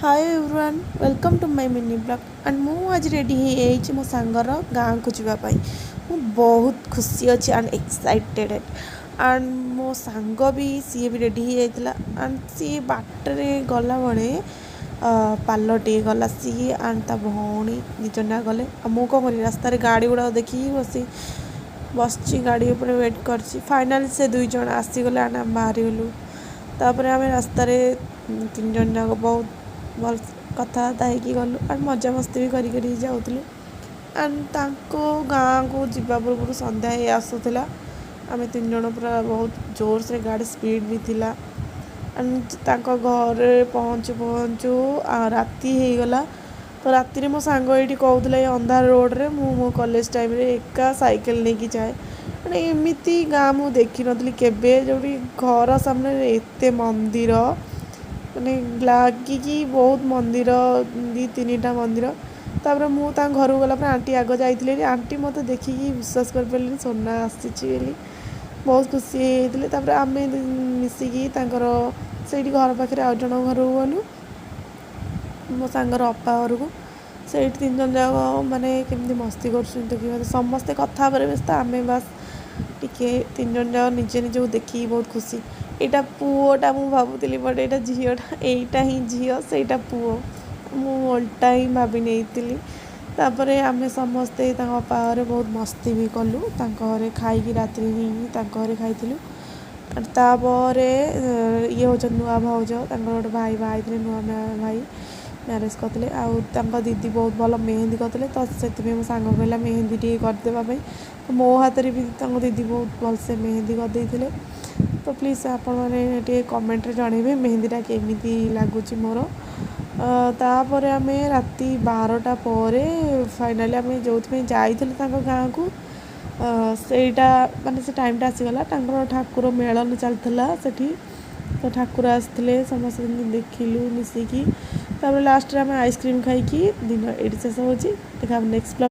Hi everyone welcome to my mini blog and मु आज ready हो मो सांगर गाँव को जावाई मु बहुत खुशी अच्छी एंड एक्साइटेड एंड मो सांग भी सी भी रेडी हो जाता एंड सी बाटरे गला बड़े पालटे गला सी एंड ता भौणी निजना गले मु कौन करी रास्तार गाड़ी गुड़ा देखिए बस गाड़ी उपर वेट कर फाइनाली से दुई जन आसीगले एंड आम बाहरी गलु तापर आम रास्तार तीन जन जाक बहुत भल कथबार्ता होगी गलु एंड मजा मस्ती भी करी जाऊलु एंड तांको गाँ को जीवा पूर्व संध्या ही आसूला आम तीन जन पूरा बहुत जोर से गाड़ी स्पीड भी थिला एंड तांको घर पहुँचु पहुँचु राति हो गला तो राति मो सांग ये कहूला ये अंधार रोड रे मो कॉलेज टाइम रे एका साइकेल नहीं जाए मैंने एमती गाँ मुझे देखी नी केबे जो घर सामने एते मंदिर माने लगिकी बहुत मंदिर दी तीन टा मंदिर तापर मु घर गला आंटी आग जाइए आंटी मत देखिकी विश्वास कर पारे सोना आसी बहुत खुशी होते आम मिसिकी से घर पाखे आउ जन घर गलु मो सांगर अप्पा घर को से तीन जन जाक माने केमती मस्ती कर समस्ते कथा व्यस्त आम बास टिके तीन जन जाक निजे निजे देखिए बहुत खुशी यहाँ पुओटा मु भावुली बट यहाँ झीटा यहीटा ही झी से पुओ मु उल्टा ही भाभी नहीं तापर आम समस्ते पारे बहुत मस्ती भी कलु घरे खाई राति घरे खाई तापर ये हूँ नुआ भाउज गोटे भाई बाई थे नुआ भाई मैरेज करते आउ दीदी बहुत भल मेहंदी करते तो से मो सांग कहला मेहंदी टी करदेवाई तो मो हाथ में भी दीदी बहुत भलसे मेहंदी करदे तो प्लीज़ आपण मैंने कमेंट रे जनइबे मेहंदीटा केमिति लगुच मोर तापर आम राति 12टा पर फाइनाली आम जो जाइलु गाँ को सेटा माने से टाइमटा आसीगला ठाकुर मेलन चलता सेठी तो ठाकुर आसते समस्त देखिलु मिसिकी तापर लास्ट आम आइसक्रीम खाई दिन ये शेष हो देखा नेक्स्ट ब्लॉग।